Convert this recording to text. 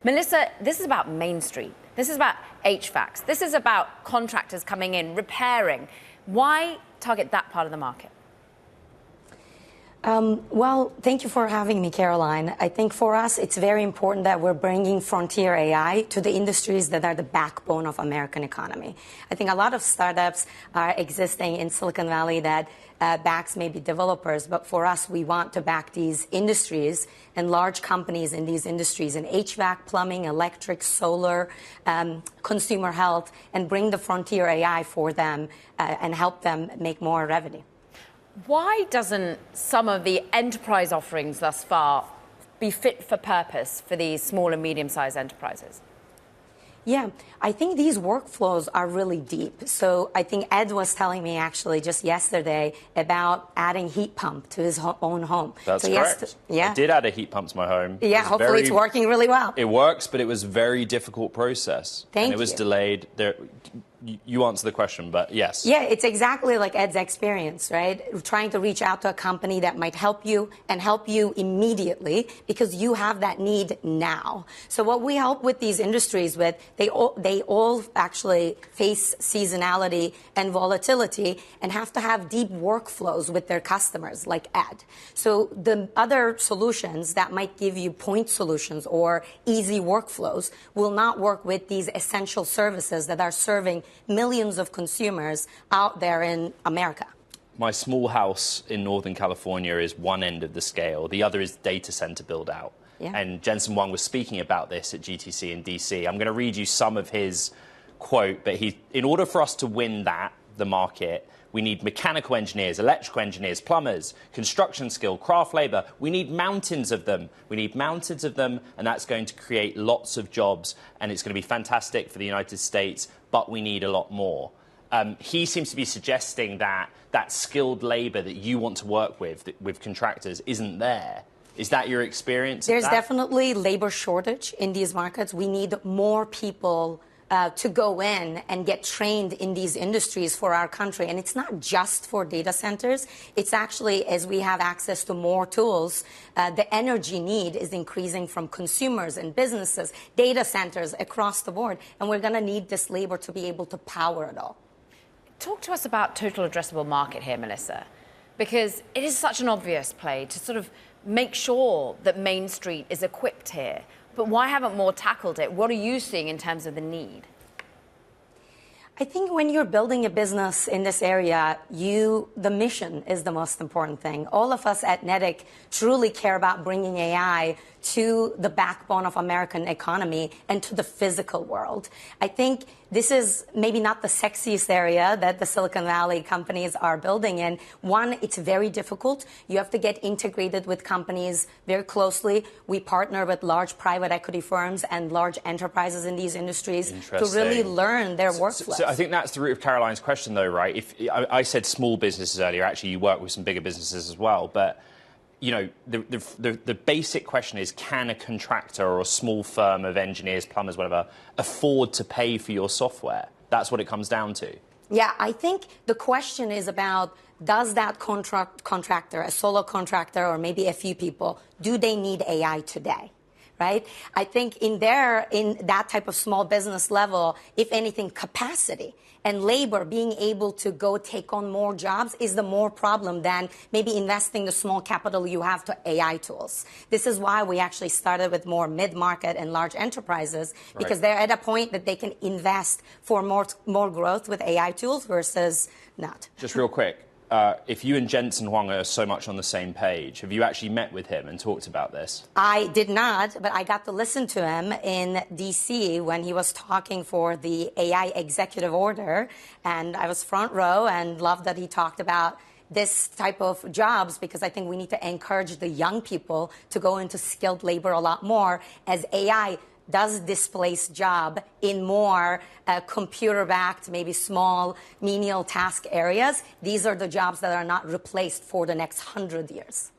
Melisa, this is about Main Street. This is about HVACs. This is about contractors coming in, repairing. Why target that part of the market? Well, thank you for having me, Caroline. I think for us, it's very important that we're bringing frontier AI to the industries that are the backbone of American economy. I think a lot of startups are existing in Silicon Valley that backs maybe developers, but for us, we want to back these industries and large companies in these industries in HVAC, plumbing, electric, solar, consumer health, and bring the frontier AI for them and help them make more revenue. Why doesn't some of the enterprise offerings thus far be fit for purpose for these small and medium-sized enterprises? Yeah, I think these workflows are really deep. So I think Ed was telling me actually just yesterday about adding heat pump to his own home. That's correct. Yeah. I did add a heat pump to my home. Yeah, hopefully it's working really well. It works, but it was a very difficult process. Thank you. And it was delayed. You answer the question, but yes. Yeah, it's exactly like Ed's experience, right? Trying to reach out to a company that might help you and help you immediately because you have that need now. So what we help with these industries with, they all actually face seasonality and volatility and have to have deep workflows with their customers, like Ed. So the other solutions that might give you point solutions or easy workflows will not work with these essential services that are serving millions of consumers out there in America. My small house in Northern California is one end of the scale. The other is data center build out. Yeah. And Jensen Huang was speaking about this at GTC in DC. I'm going to read you some of his quote, but in order for us to win the market, we need mechanical engineers, electrical engineers, plumbers, construction skill, craft labor. We need mountains of them. We need mountains of them, and that's going to create lots of jobs, and it's going to be fantastic for the United States, but we need a lot more. He seems to be suggesting that that skilled labor that you want to work with contractors isn't there. Is that your experience? There's definitely labor shortage in these markets. We need more people to go in and get trained in these industries for our country. And it's not just for data centers. It's actually, as we have access to more tools, the energy need is increasing from consumers and businesses, data centers across the board. And we're going to need this labor to be able to power it all. Talk to us about total addressable market here, Melisa, because it is such an obvious play to sort of make sure that Main Street is equipped here. But why haven't more tackled it? What are you seeing in terms of the need? I think when you're building a business in this area, the mission is the most important thing. All of us at Netic truly care about bringing AI to the backbone of American economy and to the physical world. I think this is maybe not the sexiest area that the Silicon Valley companies are building in. One, it's very difficult. You have to get integrated with companies very closely. We partner with large private equity firms and large enterprises in these industries to really learn their workflows. So I think that's the root of Caroline's question, though, right? If I said small businesses earlier, actually you work with some bigger businesses as well, but you know, the basic question is, can a contractor or a small firm of engineers, plumbers, whatever, afford to pay for your software? That's what it comes down to. Yeah, I think the question is about, does that contractor, a solo contractor or maybe a few people, do they need AI today? Right? I think in that type of small business level, if anything, capacity and labor being able to go take on more jobs is the more problem than maybe investing the small capital you have to AI tools. This is why we actually started with more mid-market and large enterprises, because they're at a point that they can invest for more growth with AI tools versus not. Just real quick. If you and Jensen Huang are so much on the same page, have you actually met with him and talked about this? I did not, but I got to listen to him in D.C. when he was talking for the AI executive order, and I was front row and loved that he talked about this type of jobs, because I think we need to encourage the young people to go into skilled labor a lot more as AI does displace job in more computer-backed, maybe small, menial task areas. These are the jobs that are not replaced for the next 100 years.